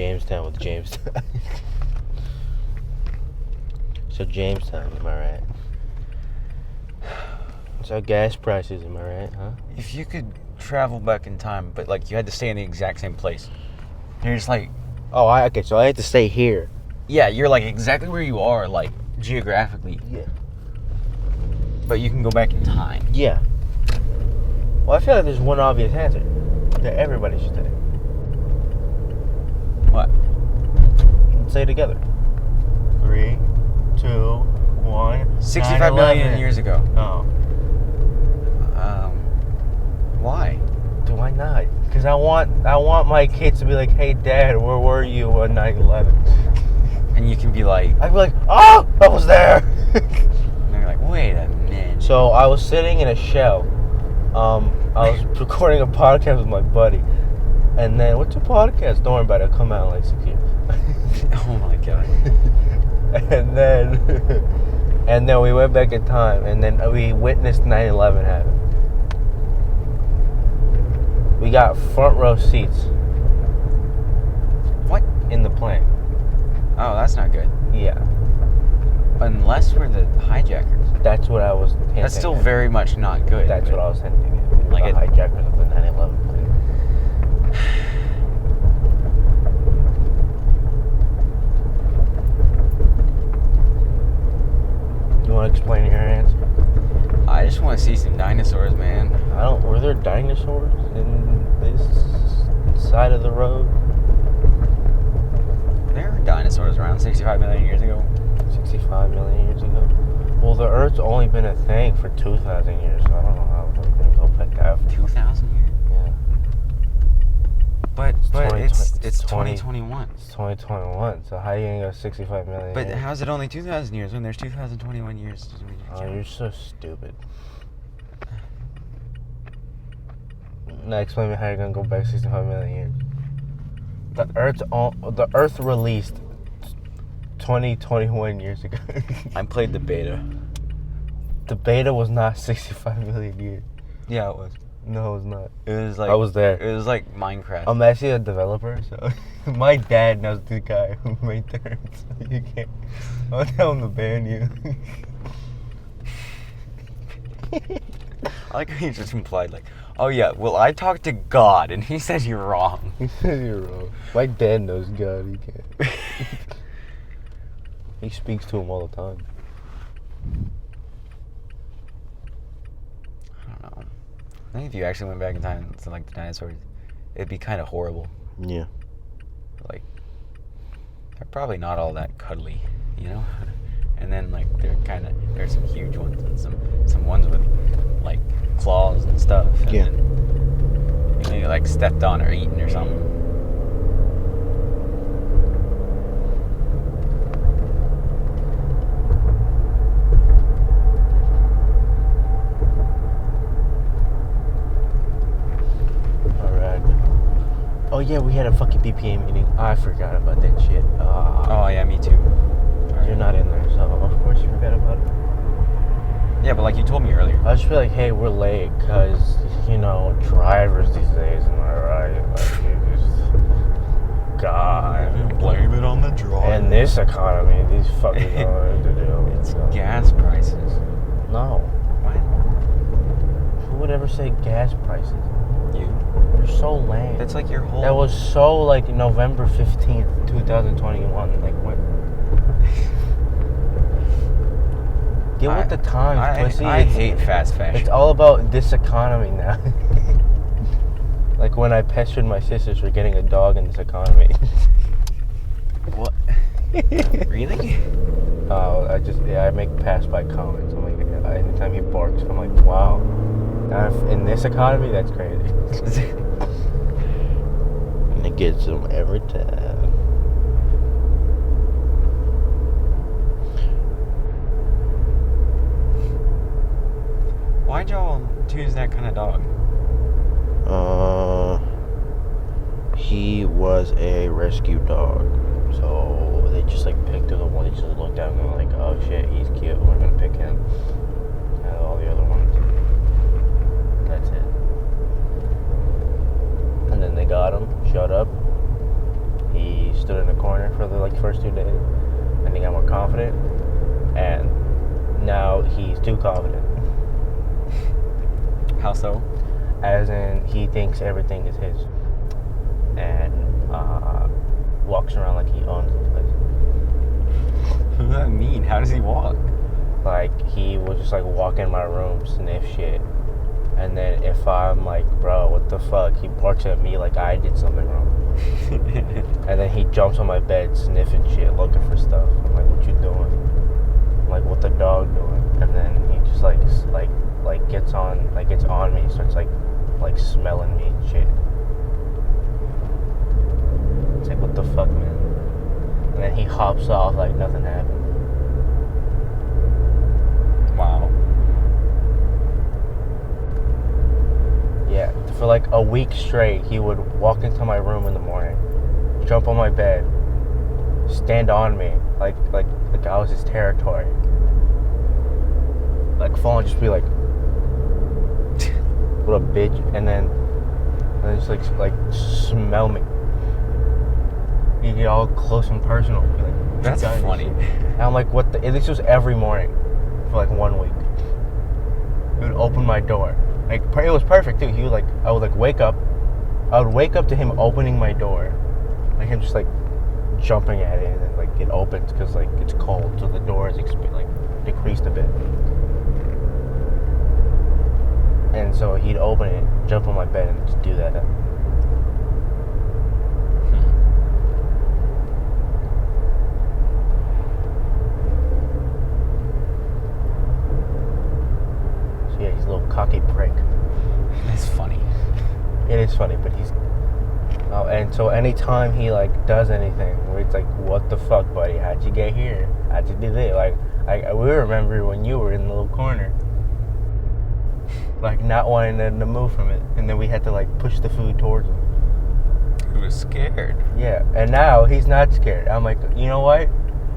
Jamestown with Jamestown. So Jamestown, am I right? So gas prices, am I right, huh? If you could travel back in time, but like you had to stay in the exact same place, you're just like, Oh, okay, so I had to stay here. yeah, you're like exactly where you are, like geographically, Yeah. but you can go back in time. Yeah. Well, I feel like there's one obvious answer that everybody should say. What? Let's say it together. 3, 2, 1. 65 million years ago. Oh. Why? Why not? Because I want my kids to be like, hey, Dad, where were you on 9/11? And you can be like, I'd be like, oh, I was there. and they're like, wait a minute. So I was sitting in a show. I was recording a podcast with my buddy. And then, what's a podcast? Don't worry about it. It'll come out in like 6 years. Oh my god. and then we went back in time. And then we witnessed 9/11 happen. We got front row seats. What? In the plane. Oh, that's not good. Yeah. Unless we're the hijackers. That's what I was hinting That's still at. very much not good. That's what I was hinting at. Like the hijackers of the 9/11 plane. You want to explain your answer? I just want to see some dinosaurs, man. Were there dinosaurs in this side of the road? There were dinosaurs around 65 million years ago. 65 million years ago? Well, the Earth's only been a thing for 2,000 years, so I don't know how we're going to go back after. 2,000 years? Yeah. But it's 20 2021. It's 2021, so how are you going to go 65 million But years? how's it only 2,000 years when there's 2,021 years? Oh, you're so stupid. Now explain me how you're gonna go back 65 million years. The Earth released 21 years ago. I played the beta. The beta was not 65 million years. Yeah, it was. No, it was not. It was like I was there. It was like Minecraft. I'm actually a developer, so my dad knows the guy who made the Earth. So you can't. I'll tell him to ban you. I like how you just implied like, oh yeah, well I talked to God and he said you're wrong. He says you're wrong. My dad knows God. He can't. He speaks to him all the time. I don't know. I think if you actually went back in time to like the dinosaurs, it'd be kind of horrible. Yeah. Like, they're probably not all that cuddly, you know? And then like there's some huge ones and some ones with like claws and stuff. And Yeah. then you get like stepped on or eaten or something. Alright. Oh yeah, we had a fucking BPA meeting. I forgot about that shit. Oh yeah, me too. You're not in there, so of course you forgot about it. Yeah, but like you told me earlier. I just feel like, hey, we're late, cause drivers these days, am I right? Like, you just, God, Blame it on the driver. in this economy, these fuckers don't know what to do. It's gas prices. No. What? Who would ever say gas prices? You? You're so lame. That's like your whole. That was so like November 15th, 2021. Like what? Get with the times, pussy. I hate fast fashion. It's all about this economy now. Like when I pestered my sisters for getting a dog in this economy. What? Really? Oh, I make pass by comments. I'm like, anytime he barks, I'm like, wow. Now in this economy, that's crazy. And it gets them every time. Why'd y'all choose that kind of dog? He was a rescue dog. So they just like picked the one. They just looked at him and were like, oh shit, he's cute. We're gonna pick him. And all the other ones. That's it. And then they got him. Shut up. He stood in the corner for the like first 2 days, and he got more confident, and now he's too confident. How so? As in, he thinks everything is his, and walks around like he owns the place. What does that mean? How does he walk? Like, he will just like walk in my room, sniff shit, and then if I'm like, bro, what the fuck, he barks at me like I did something wrong. And then he jumps on my bed, sniffing shit, looking for stuff. I'm like, what you doing? I'm like, what the dog doing? And then he just gets on me, starts like smelling me and shit. It's like, what the fuck, man? And then he hops off like nothing happened. Wow. Yeah, for like a week straight, he would walk into my room in the morning, jump on my bed, stand on me like I was his territory. Like, fall and just be like, what a bitch, and then just like smell me. You get all close and personal. Be like, That's funny. And I'm like, what the? This was every morning for like 1 week. He would open my door. Like, it was perfect too. He would like, I would wake up to him opening my door, like him just like jumping at it, and then like it opens because like it's cold, so the door is decreased a bit. And so he'd open it, jump on my bed, and just do that. So yeah, he's a little cocky prick. That's funny. It is funny, but he's... Oh, and so anytime he like does anything, where it's like, what the fuck, buddy? How'd you get here? How'd you do that? Like, we remember when you were in the little corner, like not wanting to move from it, and then we had to like push the food towards him. He was scared. Yeah, and now he's not scared. I'm like, you know what?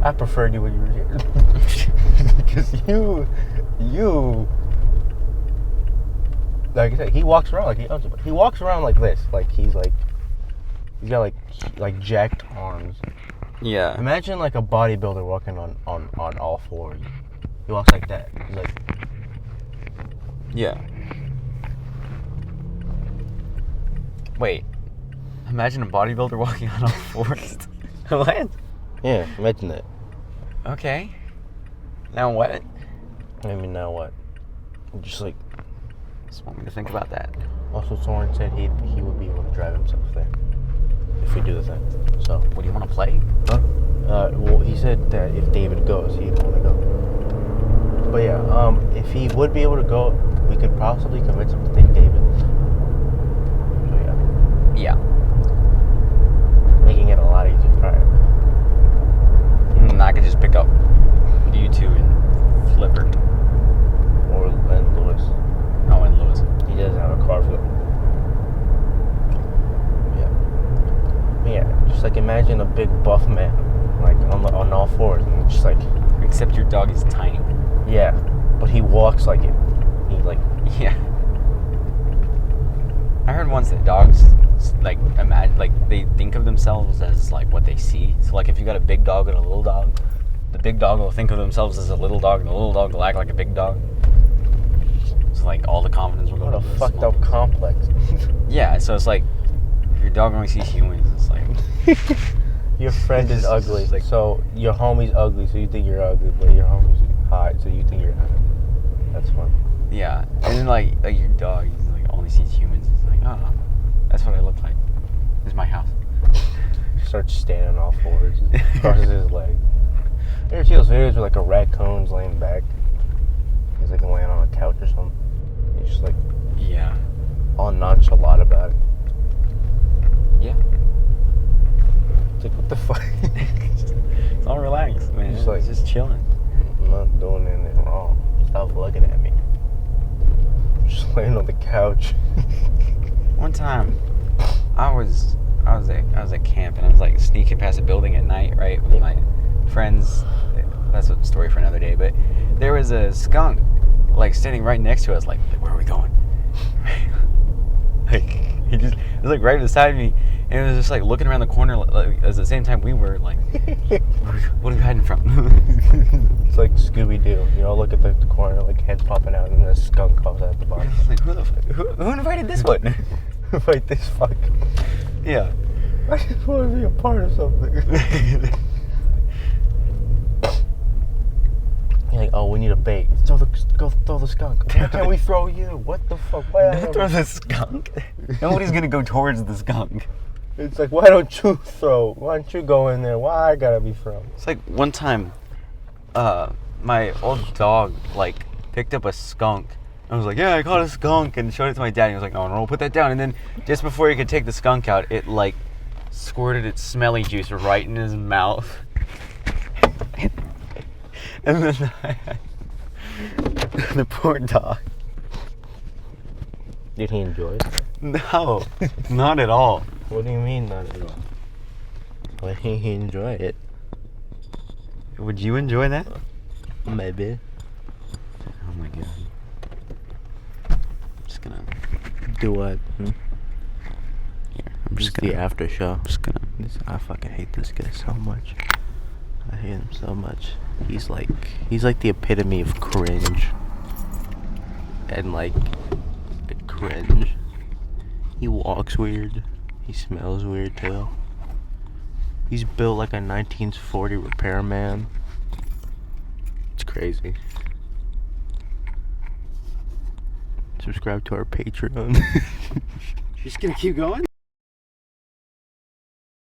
I preferred you when you were here. Because you... Like I said, he walks around like he owns it. He walks around like this. Like he's got like jacked arms. Yeah. Imagine like a bodybuilder walking on all fours. He walks like that. He's like... Yeah. Wait. Imagine a bodybuilder walking on all fours. What? Yeah, imagine that. Okay. Now what? I mean, now what? Just like... Just want me to think about that. Also, Soren said he would be able to drive himself there if we do the thing. So... What, do you want to play? Huh? Well, he said that if David goes, he'd want to go. But yeah, if he would be able to go, we could possibly convince him to take David. So yeah. Yeah. Making it a lot easier for him. And I could just pick up you two and Flipper. And Lewis. Oh, and Lewis. He doesn't have a car for them. Yeah, just like imagine a big buff man, like on all fours, and just like... Except your dog is tiny. Yeah, but he walks like it. He like... Yeah. I heard once that dogs like imagine, like they think of themselves as like what they see. So like if you got a big dog and a little dog, the big dog will think of themselves as a little dog, and the little dog will act like a big dog. So like all the confidence will go What to a the fucked small. up complex. Yeah, so it's like if your dog only sees humans, it's like Your friend is It's ugly, just like- so your homie's ugly, so you think you're ugly, but your homie's hot, so you think you're hot. That's fun. yeah, and then like your dog like only sees humans. It's like, oh, that's what I look like. This is my house. Starts standing on all fours, crosses his leg. You ever see those videos where like a raccoon's laying back? He's like laying on a couch or something. He's just like Yeah. all nonchalant about it. Yeah. It's like, what the fuck? It's all relaxed, man. Just like- It's just chilling. I'm not doing anything wrong. Stop looking at me. I'm just laying on the couch. One time, I was at camp and I was like sneaking past a building at night, right, with my friends. That's a story for another day. But there was a skunk like standing right next to us. Like, where are we going? Like he was like right beside me, and And it was just like looking around the corner like, at the same time we were like, what are we hiding from? It's like Scooby-Doo. You all look at the corner, like heads popping out, and the skunk comes out the bottom. Like, who invited this one? Like this fuck. Yeah. I just want to be a part of something. You're like, oh, we need a bait. Go throw the skunk. Why can't we throw you? What the fuck? Why Don't throw the skunk. Nobody's gonna go towards the skunk. It's like, why don't you throw? Why don't you go in there? Why I gotta be thrown? It's like one time, my old dog like picked up a skunk. I was like, yeah, I caught a skunk, and showed it to my dad. And he was like, oh no, put that down. And then just before he could take the skunk out, it like squirted its smelly juice right in his mouth. And then the poor dog. Did he enjoy it? No, not at all. What do you mean not at all? Why didn't he enjoy it? Would you enjoy that? Maybe. Oh my god. I'm just gonna Do what? Here, I'm just Just gonna the after show. just gonna I fucking hate this guy so much. I hate him so much. He's like the epitome of cringe. And like cringe. He walks weird. He smells weird too. He's built like a 1940 repairman. It's crazy. Subscribe to our Patreon. Just gonna keep going?